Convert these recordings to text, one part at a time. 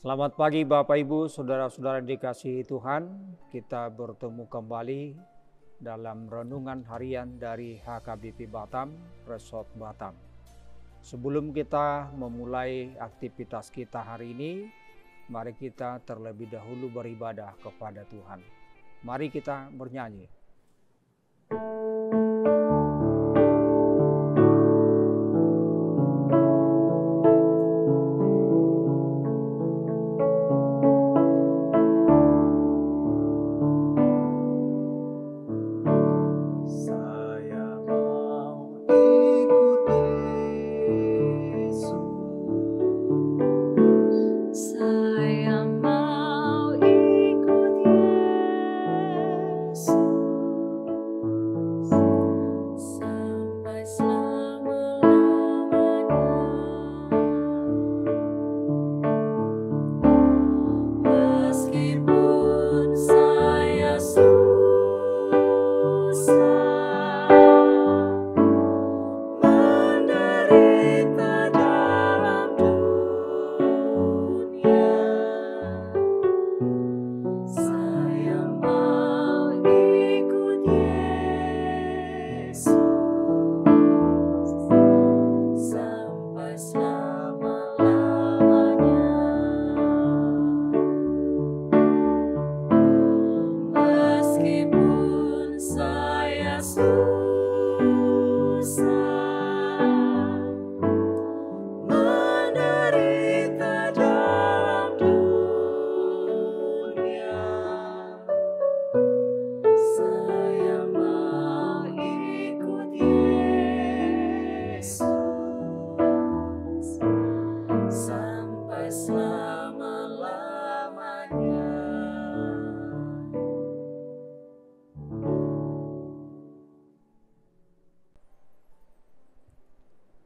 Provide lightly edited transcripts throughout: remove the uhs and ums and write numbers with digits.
Selamat pagi Bapak Ibu, Saudara-saudara dikasihi Tuhan. Kita bertemu kembali dalam renungan harian dari HKBP Batam, Resort Batam. Sebelum kita memulai aktivitas kita hari ini, mari kita terlebih dahulu beribadah kepada Tuhan. Mari kita bernyanyi.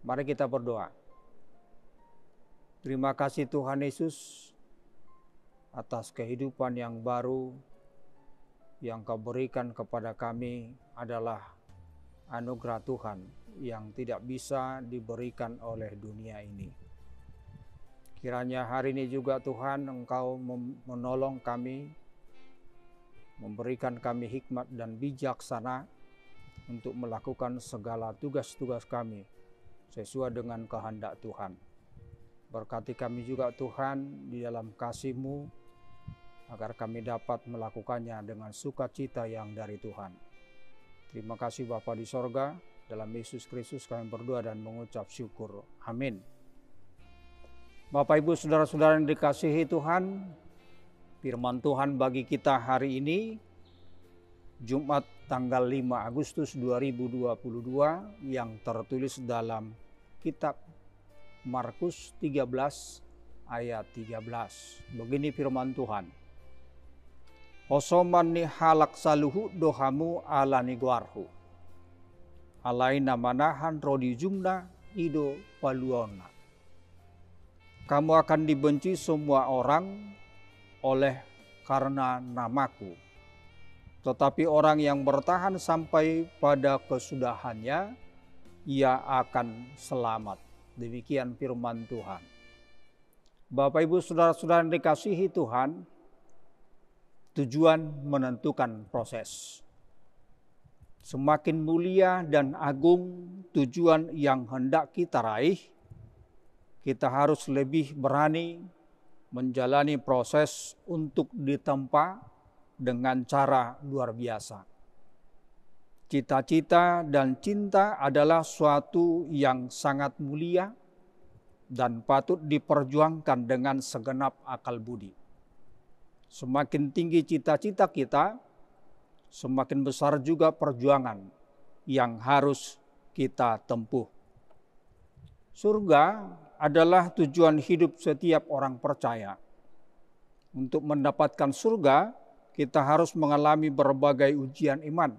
Mari kita berdoa. Terima kasih Tuhan Yesus atas kehidupan yang baru yang Kau berikan kepada kami adalah anugerah Tuhan yang tidak bisa diberikan oleh dunia ini. Kiranya hari ini juga Tuhan Engkau menolong kami, memberikan kami hikmat dan bijaksana untuk melakukan segala tugas-tugas kami sesuai dengan kehendak Tuhan. Berkati kami juga Tuhan di dalam kasih-Mu, agar kami dapat melakukannya dengan sukacita yang dari Tuhan. Terima kasih Bapa di sorga, dalam Yesus Kristus kami berdoa dan mengucap syukur. Amin. Bapak Ibu Saudara-saudara yang dikasihi Tuhan, firman Tuhan bagi kita hari ini, Jumat tanggal 5 Agustus 2022 yang tertulis dalam kitab Markus 13 ayat 13. Begini firman Tuhan. Osoman ni halak saluhu dohamu ala niguarhu. Alaina manahan rodi jumna ido paluona. Kamu akan dibenci semua orang oleh karena namaku. Tetapi orang yang bertahan sampai pada kesudahannya, ia akan selamat. Demikian firman Tuhan. Bapak Ibu Saudara-saudara yang dikasihi Tuhan, tujuan menentukan proses. Semakin mulia dan agung tujuan yang hendak kita raih, kita harus lebih berani menjalani proses untuk ditempa dengan cara luar biasa. Cita-cita dan cinta adalah suatu yang sangat mulia dan patut diperjuangkan dengan segenap akal budi. Semakin tinggi cita-cita kita, semakin besar juga perjuangan yang harus kita tempuh. Surga adalah tujuan hidup setiap orang percaya. Untuk mendapatkan surga, kita harus mengalami berbagai ujian iman.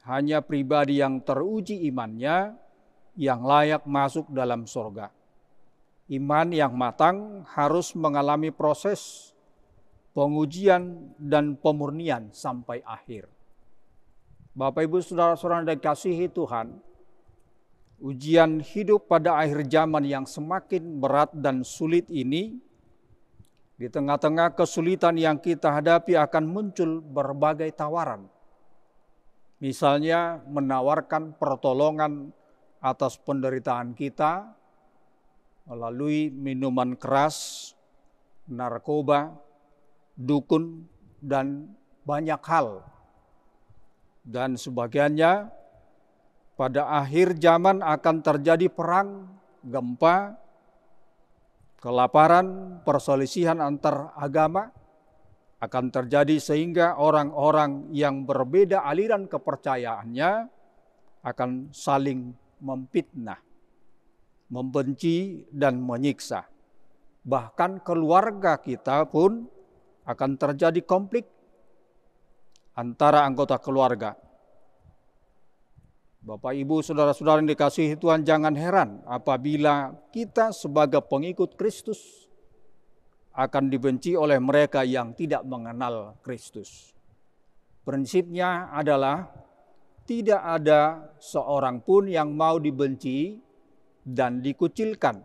Hanya pribadi yang teruji imannya yang layak masuk dalam surga. Iman yang matang harus mengalami proses pengujian dan pemurnian sampai akhir. Bapak Ibu Saudara-saudara yang dikasihi Tuhan, ujian hidup pada akhir zaman yang semakin berat dan sulit ini Di tengah-tengah kesulitan yang kita hadapi akan muncul berbagai tawaran. Misalnya menawarkan pertolongan atas penderitaan kita melalui minuman keras, narkoba, dukun, dan banyak hal. Dan sebagiannya pada akhir zaman akan terjadi perang, gempa, kelaparan, perselisihan antar agama akan terjadi sehingga orang-orang yang berbeda aliran kepercayaannya akan saling memfitnah, membenci dan menyiksa. Bahkan keluarga kita pun akan terjadi konflik antara anggota keluarga. Bapak, Ibu, saudara-saudara yang dikasihi Tuhan, jangan heran apabila kita sebagai pengikut Kristus akan dibenci oleh mereka yang tidak mengenal Kristus. Prinsipnya adalah tidak ada seorang pun yang mau dibenci dan dikucilkan.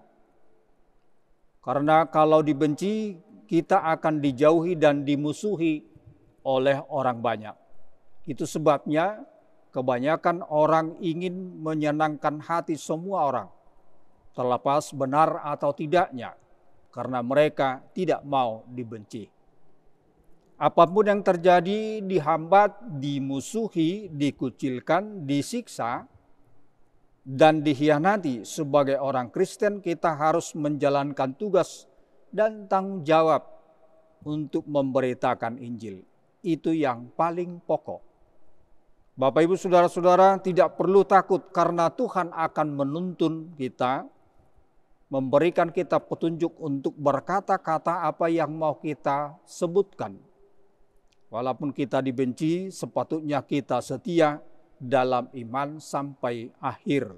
Karena kalau dibenci, kita akan dijauhi dan dimusuhi oleh orang banyak. Itu sebabnya kebanyakan orang ingin menyenangkan hati semua orang, terlepas benar atau tidaknya, karena mereka tidak mau dibenci. Apapun yang terjadi, dihambat, dimusuhi, dikucilkan, disiksa, dan dikhianati, sebagai orang Kristen kita harus menjalankan tugas dan tanggung jawab untuk memberitakan Injil. Itu yang paling pokok. Bapak, Ibu, saudara-saudara, tidak perlu takut karena Tuhan akan menuntun kita, memberikan kita petunjuk untuk berkata-kata apa yang mau kita sebutkan. Walaupun kita dibenci, sepatutnya kita setia dalam iman sampai akhir.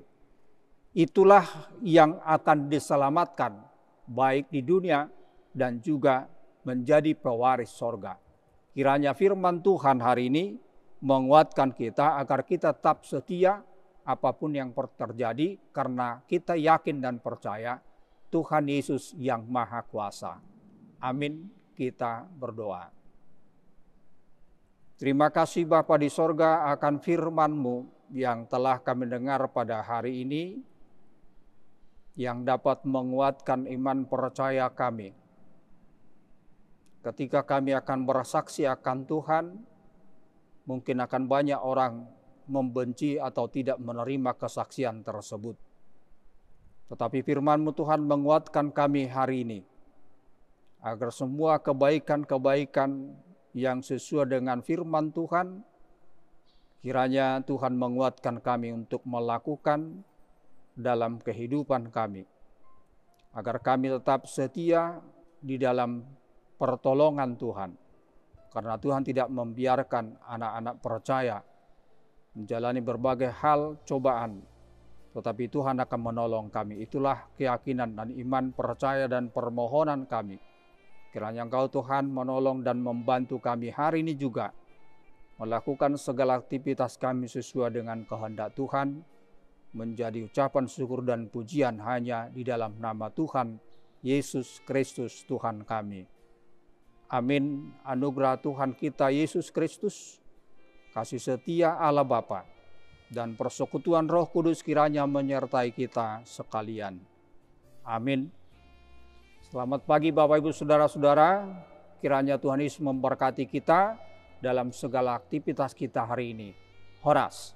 Itulah yang akan diselamatkan, baik di dunia dan juga menjadi pewaris sorga. Kiranya firman Tuhan hari ini menguatkan kita agar kita tetap setia apapun yang terjadi, karena kita yakin dan percaya Tuhan Yesus yang Maha Kuasa. Amin. Kita berdoa. Terima kasih Bapa di sorga akan firman-Mu yang telah kami dengar pada hari ini, yang dapat menguatkan iman percaya kami. Ketika kami akan bersaksi akan Tuhan, mungkin akan banyak orang membenci atau tidak menerima kesaksian tersebut. Tetapi firman-Mu Tuhan menguatkan kami hari ini, agar semua kebaikan-kebaikan yang sesuai dengan firman Tuhan, kiranya Tuhan menguatkan kami untuk melakukan dalam kehidupan kami, agar kami tetap setia di dalam pertolongan Tuhan. Karena Tuhan tidak membiarkan anak-anak percaya menjalani berbagai hal cobaan, tetapi Tuhan akan menolong kami. Itulah keyakinan dan iman percaya dan permohonan kami. Kiranya Engkau Tuhan menolong dan membantu kami hari ini juga melakukan segala aktivitas kami sesuai dengan kehendak Tuhan, menjadi ucapan syukur dan pujian hanya di dalam nama Tuhan Yesus Kristus Tuhan kami. Amin. Anugerah Tuhan kita Yesus Kristus, kasih setia Allah Bapa, dan persekutuan Roh Kudus kiranya menyertai kita sekalian. Amin. Selamat pagi Bapak, Ibu, saudara-saudara. Kiranya Tuhan Yesus memberkati kita dalam segala aktivitas kita hari ini. Horas.